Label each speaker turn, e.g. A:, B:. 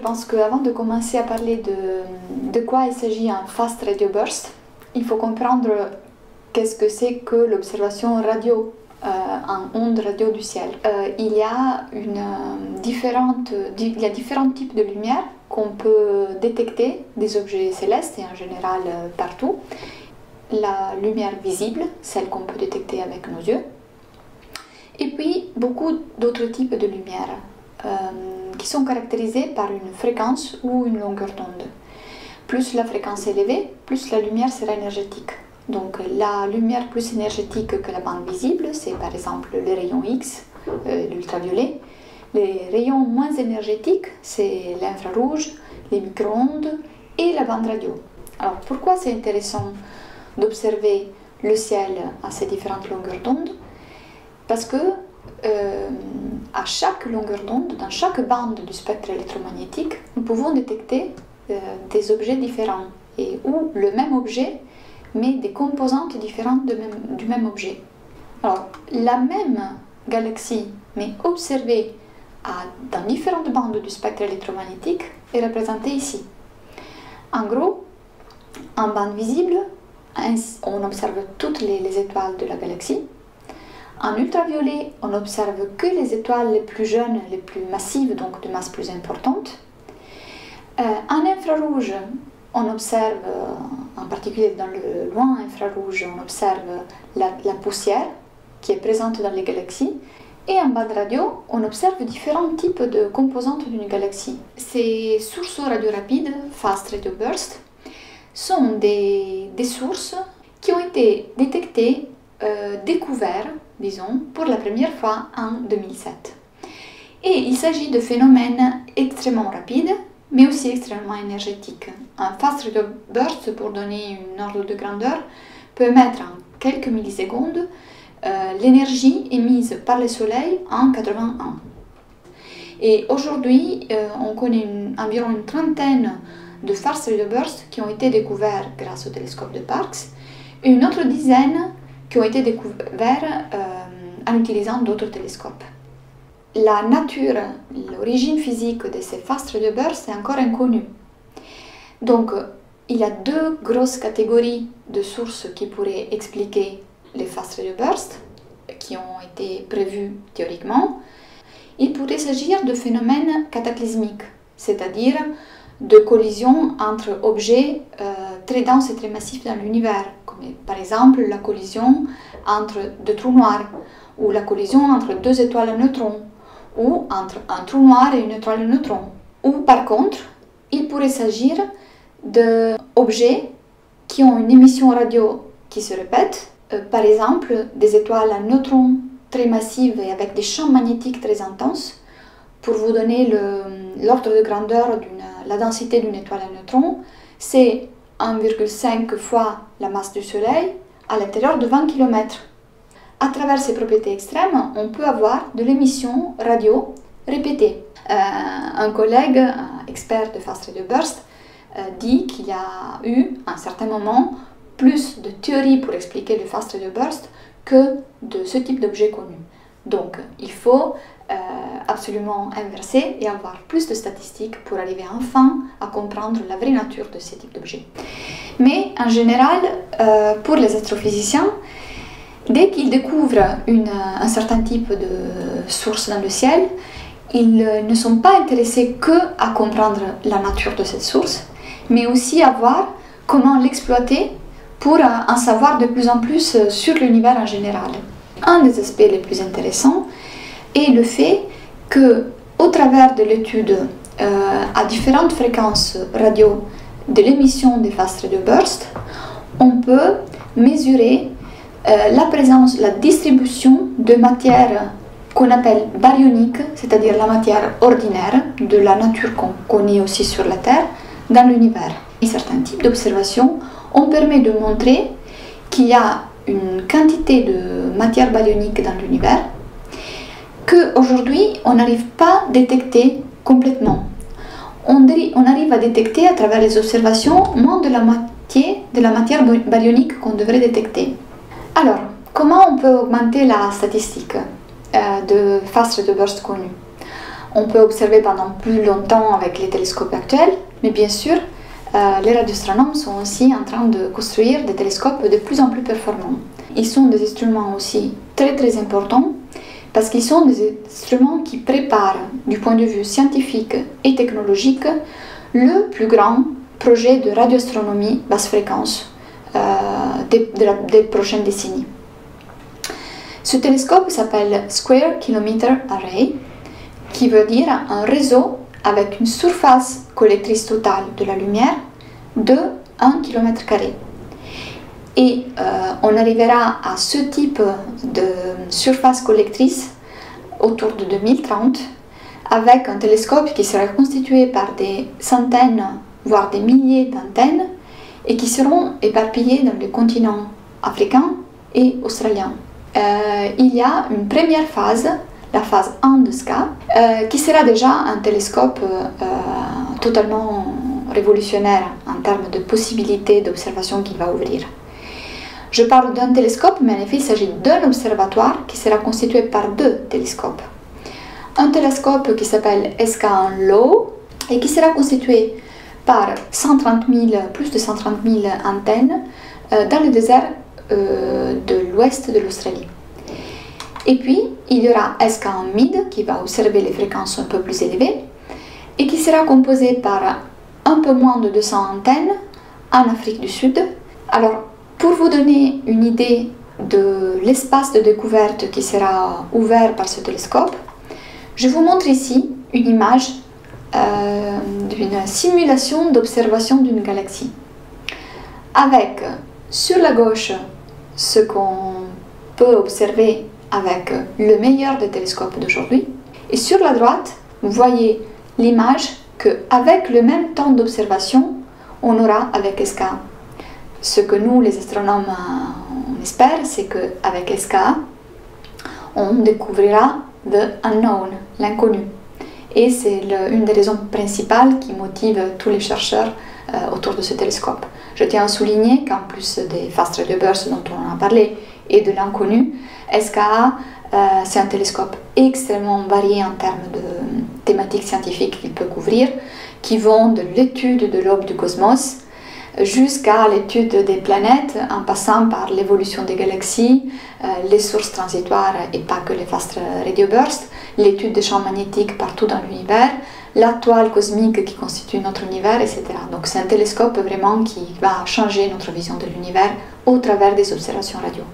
A: pense qu'avant de commencer à parler de quoi il s'agit un fast radio burst, il faut comprendre qu'est-ce que c'est que l'observation radio en ondes radio du ciel. Il y a différents types de lumière qu'on peut détecter des objets célestes et en général partout. La lumière visible, celle qu'on peut détecter avec nos yeux, et puis beaucoup d'autres types de lumière qui sont caractérisés par une fréquence ou une longueur d'onde. Plus la fréquence est élevée, plus la lumière sera énergétique. Donc la lumière plus énergétique que la bande visible, c'est par exemple les rayons X, l'ultraviolet. Les rayons moins énergétiques, c'est l'infrarouge, les micro-ondes et la bande radio. Alors pourquoi c'est intéressant d'observer le ciel à ces différentes longueurs d'onde? Parce que à chaque longueur d'onde, dans chaque bande du spectre électromagnétique, nous pouvons détecter des objets différents, ou le même objet, mais des composantes différentes du même objet. Alors, la même galaxie, mais observée dans différentes bandes du spectre électromagnétique, est représentée ici. En gros, en bande visible, on observe toutes les étoiles de la galaxie. En ultraviolet, on observe que les étoiles les plus jeunes, les plus massives, donc de masse plus importante. En infrarouge, on observe, en particulier dans le loin infrarouge, on observe la poussière qui est présente dans les galaxies. Et en bande radio, on observe différents types de composantes d'une galaxie. Ces sources radio rapides, fast radio burst, sont des sources qui ont été détectées, découvertes, disons, pour la première fois en 2007. Et il s'agit de phénomènes extrêmement rapides, mais aussi extrêmement énergétiques. Un fast radio burst, pour donner une ordre de grandeur, peut mettre en quelques millisecondes l'énergie émise par le Soleil en 80 ans. Et aujourd'hui, on connaît environ une trentaine de fast radio bursts qui ont été découverts grâce au télescope de Parkes, et une autre dizaine qui ont été découverts en utilisant d'autres télescopes. La nature, l'origine physique de ces fast radio bursts est encore inconnue. Donc, il y a deux grosses catégories de sources qui pourraient expliquer les fast radio bursts, qui ont été prévus théoriquement. Il pourrait s'agir de phénomènes cataclysmiques, c'est-à-dire de collisions entre objets très denses et très massifs dans l'univers, comme par exemple la collision entre deux trous noirs, ou la collision entre deux étoiles à neutrons, ou entre un trou noir et une étoile à neutrons. Ou par contre, il pourrait s'agir d'objets qui ont une émission radio qui se répète, par exemple des étoiles à neutrons très massives et avec des champs magnétiques très intenses. Pour vous donner l'ordre de grandeur, la densité d'une étoile à neutrons, c'est 1,5 fois la masse du Soleil à l'intérieur de 20 km. À travers ces propriétés extrêmes, on peut avoir de l'émission radio répétée. Un collègue, un expert de fast radio burst, dit qu'il y a eu, à un certain moment, plus de théories pour expliquer le fast radio burst que de ce type d'objet connu. Donc, il faut absolument inverser et avoir plus de statistiques pour arriver enfin à comprendre la vraie nature de ces types d'objets. Mais en général, pour les astrophysiciens, dès qu'ils découvrent un certain type de source dans le ciel, ils ne sont pas intéressés que à comprendre la nature de cette source, mais aussi à voir comment l'exploiter pour en savoir de plus en plus sur l'univers en général. Un des aspects les plus intéressants est le fait que, au travers de l'étude à différentes fréquences radio de l'émission des fast radio bursts, on peut mesurer la présence, la distribution de matière qu'on appelle baryonique, c'est-à-dire la matière ordinaire de la nature qu'on connaît aussi sur la Terre, dans l'univers. Et certains types d'observations ont permis de montrer qu'il y a une quantité de matière baryonique dans l'univers qu'aujourd'hui on n'arrive pas à détecter complètement. On arrive à détecter à travers les observations moins de la moitié de la matière baryonique qu'on devrait détecter. Alors, comment on peut augmenter la statistique de fast radio burst connus? On peut observer pendant plus longtemps avec les télescopes actuels, mais bien sûr, les radioastronomes sont aussi en train de construire des télescopes de plus en plus performants. Ils sont des instruments aussi très très importants parce qu'ils sont des instruments qui préparent du point de vue scientifique et technologique le plus grand projet de radioastronomie basse fréquence des prochaines décennies. Ce télescope s'appelle Square Kilometer Array, qui veut dire un réseau avec une surface collectrice totale de la lumière de 1 km². Et on arrivera à ce type de surface collectrice autour de 2030 avec un télescope qui sera constitué par des centaines, voire des milliers d'antennes et qui seront éparpillées dans les continents africains et australiens. Il y a une première phase, la phase 1 de SCA, qui sera déjà un télescope totalement révolutionnaire en termes de possibilités d'observation qu'il va ouvrir. Je parle d'un télescope, mais en effet, il s'agit d'un observatoire qui sera constitué par 2 télescopes. Un télescope qui s'appelle SK1 Low et qui sera constitué par plus de 130 000 antennes dans le désert de l'ouest de l'Australie. Et puis, il y aura SK1 Mid qui va observer les fréquences un peu plus élevées et qui sera composé par un peu moins de 200 antennes en Afrique du Sud. Alors, pour vous donner une idée de l'espace de découverte qui sera ouvert par ce télescope, je vous montre ici une image d'une simulation d'observation d'une galaxie. Avec sur la gauche ce qu'on peut observer avec le meilleur des télescopes d'aujourd'hui, et sur la droite, vous voyez l'image qu'avec le même temps d'observation, on aura avec SKA. Ce que nous, les astronomes, on espère, c'est qu'avec SKA, on découvrira the unknown, l'inconnu. Et c'est une des raisons principales qui motive tous les chercheurs autour de ce télescope. Je tiens à souligner qu'en plus des fast radio bursts dont on a parlé et de l'inconnu, SKA, c'est un télescope extrêmement varié en termes de thématiques scientifiques qu'il peut couvrir, qui vont de l'étude de l'aube du cosmos jusqu'à l'étude des planètes, en passant par l'évolution des galaxies, les sources transitoires et pas que les fast radio bursts, l'étude des champs magnétiques partout dans l'univers, la toile cosmique qui constitue notre univers, etc. Donc c'est un télescope vraiment qui va changer notre vision de l'univers au travers des observations radio.